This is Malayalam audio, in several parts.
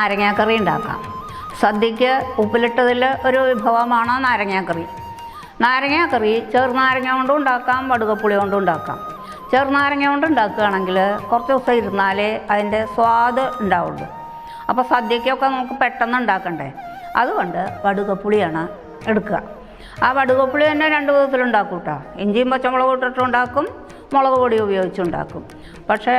നാരങ്ങാക്കറി ഉണ്ടാക്കാം. സദ്യക്ക് ഉപ്പിലിട്ടതിൽ ഒരു വിഭവമാണ് നാരങ്ങാക്കറി. നാരങ്ങാക്കറി ചെറുനാരങ്ങ കൊണ്ടും ഉണ്ടാക്കാം, വടുകപ്പുളി കൊണ്ടും ഉണ്ടാക്കാം. ചെറുനാരങ്ങ കൊണ്ട് ഉണ്ടാക്കുകയാണെങ്കിൽ കുറച്ച് ദിവസം ഇരുന്നാലേ അതിൻ്റെ സ്വാദ് ഉണ്ടാവുള്ളൂ. അപ്പോൾ സദ്യക്കൊക്കെ നമുക്ക് പെട്ടെന്ന് ഉണ്ടാക്കണ്ടേ, അതുകൊണ്ട് വടുകപ്പുളിയാണ് എടുക്കുക. ആ വടുകപ്പുളി തന്നെ 2 വിധത്തിലുണ്ടാക്കും കേട്ടോ. ഇഞ്ചിയും പച്ചമുളക് ഇട്ടിട്ടുണ്ടാക്കും, മുളക് പൊടി ഉപയോഗിച്ചുണ്ടാക്കും. പക്ഷേ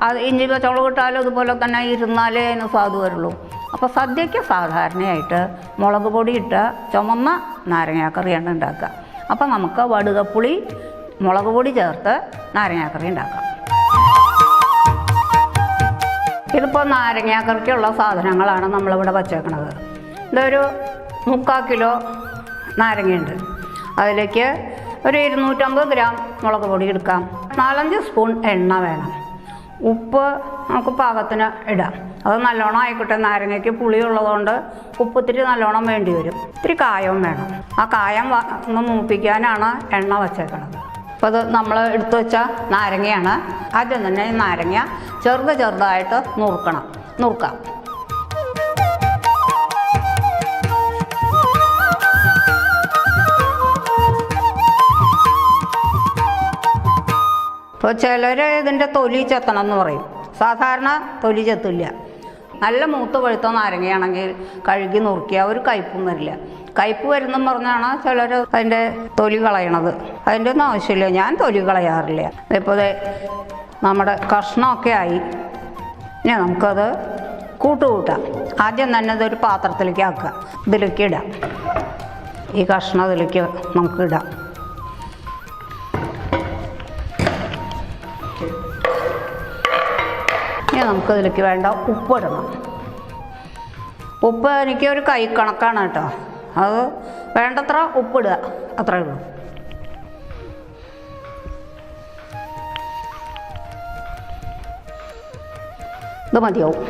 അത് ഇഞ്ചി പച്ചമുളക് ഇട്ടാലും ഇതുപോലെ തന്നെ ഇരുന്നാലേ അതിന് സ്വാദ് വരുള്ളൂ. അപ്പോൾ സദ്യയ്ക്ക് സാധാരണയായിട്ട് മുളക് പൊടി ഇട്ട് ചുമന്ന നാരങ്ങാക്കറിയാണ് ഉണ്ടാക്കുക. അപ്പോൾ നമുക്ക് വടുകപ്പുളി മുളക് പൊടി ചേർത്ത് നാരങ്ങാക്കറി ഉണ്ടാക്കാം. ഇതിപ്പോൾ നാരങ്ങാക്കറിക്കുള്ള സാധനങ്ങളാണ് നമ്മളിവിടെ വച്ചേക്കണത്. ഇതൊരു 3/4 കിലോ നാരങ്ങയുണ്ട്. അതിലേക്ക് ഒരു 250 ഗ്രാം മുളക് പൊടി എടുക്കാം. 4-5 സ്പൂൺ എണ്ണ വേണം. ഉപ്പ് നമുക്ക് പാകത്തിന് ഇടാം. അത് നല്ലോണം ആയിക്കോട്ടെ, നാരങ്ങയ്ക്ക് പുളിയുള്ളതുകൊണ്ട് ഉപ്പ് ഇത്തിരി നല്ലോണം വേണ്ടി വരും. ഇത്തിരി കായവും വേണം. ആ കായം ഒന്ന് മൂപ്പിക്കാനാണ് എണ്ണ വച്ചേക്കണത്. അപ്പോൾ അത് നമ്മൾ എടുത്തു വെച്ച നാരങ്ങയാണ്. ആദ്യം തന്നെ ഈ നാരങ്ങ ചെറുതായിട്ട് നുറുക്കാം. ഇപ്പോൾ ചിലർ ഇതിൻ്റെ തൊലി ചെത്തണം എന്ന് പറയും. സാധാരണ തൊലി ചെത്തില്ല. നല്ല മൂത്ത് പഴുത്ത നാരങ്ങയാണെങ്കിൽ കഴുകി നുറുക്കിയാൽ ഒരു കയ്പും വരില്ല. കയ്പ് വരുന്നെന്ന് പറഞ്ഞാണ് ചിലർ അതിൻ്റെ തൊലി കളയണത്. അതിൻ്റെ ഒന്നും ആവശ്യമില്ല, ഞാൻ തൊലി കളയാറില്ല. ഇപ്പോൾ നമ്മുടെ കഷ്ണമൊക്കെ ആയി. ഇനി നമുക്കത് കൂട്ടാം. ആദ്യം തന്നെ ഇതൊരു പാത്രത്തിലേക്ക് ആക്കുക. ഇതിലേക്ക് ഇടാം. ഈ കഷ്ണം ഇതിലേക്ക് നമുക്ക് ഇടാം. ഇനി നമുക്കിതിലേക്ക് വേണ്ട ഉപ്പ് ഇടണം. ഉപ്പ് എനിക്ക് ഒരു കൈ കണക്കാണ് കേട്ടോ. അത് വേണ്ടത്ര ഉപ്പിടുക, അത്രയേ ഉള്ളൂ. ഇത് മതിയാവും.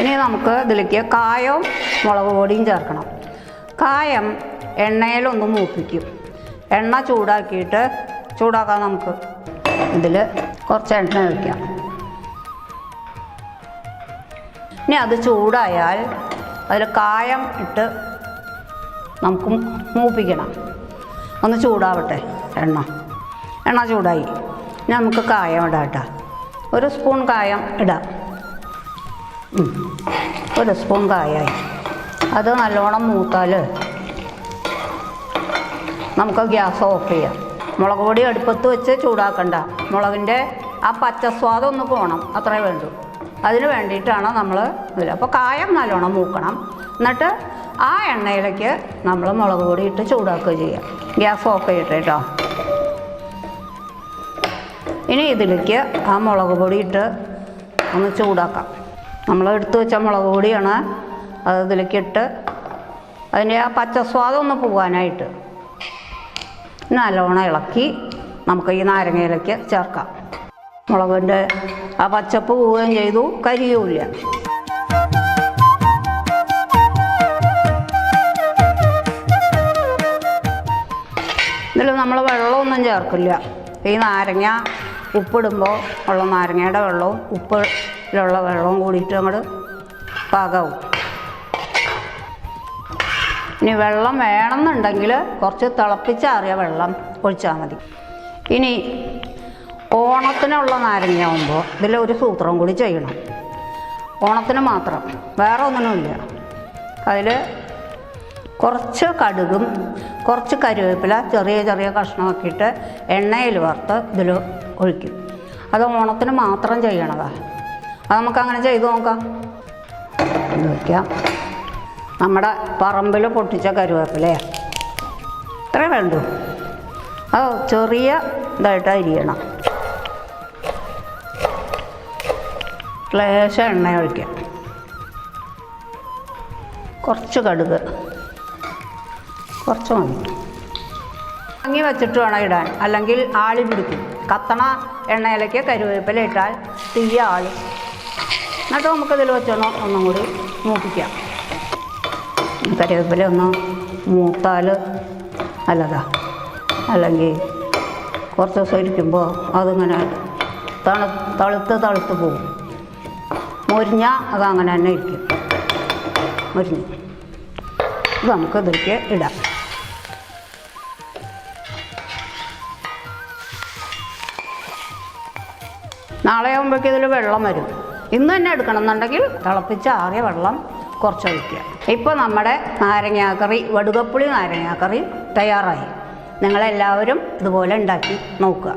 ഇനി നമുക്ക് ഇതിലേക്ക് കായവും മുളക് പൊടിയും ചേർക്കണം. കായം എണ്ണയിലൊന്ന് മൂപ്പിക്കും. എണ്ണ ചൂടാക്കാം. നമുക്ക് ഇതിൽ കുറച്ച് എണ്ണ ഒഴിക്കാം. ഇനി അത് ചൂടായാൽ അതിൽ കായം ഇട്ട് നമുക്ക് മൂപ്പിക്കണം. ഒന്ന് ചൂടാവട്ടെ എണ്ണ ചൂടായി. ഇനി നമുക്ക് കായം ഇടാം കേട്ടോ. 1 സ്പൂൺ കായം ഇടാം. 1 സ്പൂൺ കായമായി. അത് നല്ലോണം മൂത്താൽ നമുക്ക് ഗ്യാസ് ഓഫ് ചെയ്യാം. മുളക് പൊടി അടുപ്പത്ത് വെച്ച് ചൂടാക്കണ്ട. മുളകിൻ്റെ ആ പച്ചസ്വാദം ഒന്ന് പോകണം, അത്രേ വേണ്ടൂ. അതിന് വേണ്ടിയിട്ടാണ് നമ്മൾ ഇതിൽ. അപ്പോൾ കായം നല്ലോണം മൂക്കണം. എന്നിട്ട് ആ എണ്ണയിലേക്ക് നമ്മൾ മുളക് പൊടി ഇട്ട് ചൂടാക്കുക ചെയ്യുക. ഗ്യാസ് ഓഫ് ചെയ്യട്ടെ കേട്ടോ. ഇനി ഇതിലേക്ക് ആ മുളക് പൊടി ഇട്ട് ഒന്ന് ചൂടാക്കാം. നമ്മൾ എടുത്തു വെച്ച മുളക് പൊടിയാണ്. അത് ഇതിലേക്ക് ഇട്ട് അതിൻ്റെ ആ പച്ചസ്വാദം ഒന്ന് പോകാനായിട്ട് നല്ലോണം ഇളക്കി നമുക്ക് ഈ നാരങ്ങയിലേക്ക് ചേർക്കാം. മുളകിൻ്റെ ആ പച്ചപ്പ് പോവുകയും ചെയ്തു, കരിയുമില്ല. ഇതിൽ നമ്മൾ വെള്ളമൊന്നും ചേർക്കില്ല. ഈ നാരങ്ങ ഉപ്പിടുമ്പോൾ ഉള്ള നാരങ്ങയുടെ വെള്ളവും ഉപ്പിലുള്ള വെള്ളവും കൂടിയിട്ട് അങ്ങോട്ട് പാകാവും. ഇനി വെള്ളം വേണമെന്നുണ്ടെങ്കിൽ കുറച്ച് തിളപ്പിച്ചാറിയ വെള്ളം ഒഴിച്ചാൽ മതി. ഇനി ഓണത്തിനുള്ള നാരങ്ങയാകുമ്പോൾ ഇതിലൊരു സൂത്രം കൂടി ചെയ്യണം. ഓണത്തിന് മാത്രം, വേറെ ഒന്നിനുമില്ല. അതിൽ കുറച്ച് കടുകും കുറച്ച് കരിവേപ്പില ചെറിയ കഷ്ണമാക്കിയിട്ട് എണ്ണയിൽ വറുത്ത് ഇതിൽ ഒഴിക്കും. അത് ഓണത്തിന് മാത്രം ചെയ്യണതാണ്. അത് നമുക്കങ്ങനെ ചെയ്ത് നോക്കാം. വയ്ക്കാം. നമ്മുടെ പറമ്പിൽ പൊട്ടിച്ച കരിവേപ്പിലയാണ്, ഇത്രേ വേണ്ടൂ. അത് ചെറിയ ഇതായിട്ട് അരിയണം. ലേശം എണ്ണ ഒഴിക്കാം. കുറച്ച് കടുക്, കുറച്ച് മതി. വാങ്ങി വെച്ചിട്ട് വേണം ഇടാൻ, അല്ലെങ്കിൽ ആളി പിടിക്കും. കത്തണ എണ്ണയിലേക്ക് കരിവേപ്പില ഇട്ടാൽ തീയ ആളി. എന്നിട്ട് നമുക്കിതിൽ വെച്ചൊന്ന് ഒന്നും കൂടി മൂപ്പിക്കാം. കരിവേപ്പില ഒന്ന് മൂത്താൽ നല്ലതാ. അല്ലെങ്കിൽ കുറച്ച് ദിവസം ഇരിക്കുമ്പോൾ അതിങ്ങനെ തളുത്ത് പോകും. മുരിഞ്ഞാൽ അത് അങ്ങനെ തന്നെ ഇരിക്കും. മുരിഞ്ഞ് ഇത് നമുക്ക് ഇതിലേക്ക് ഇടാം. നാളെ ആകുമ്പോഴേക്കും ഇതിൽ വെള്ളം വരും. ഇന്ന് തന്നെ എടുക്കണം എന്നുണ്ടെങ്കിൽ തിളപ്പിച്ച് ആറിയ വെള്ളം കുറച്ചൊഴിക്കുക. ഇപ്പോൾ നമ്മുടെ നാരങ്ങാക്കറി, വടുകപ്പുളി നാരങ്ങാക്കറി തയ്യാറായി. നിങ്ങളെല്ലാവരും ഇതുപോലെ ഉണ്ടാക്കി നോക്കുക.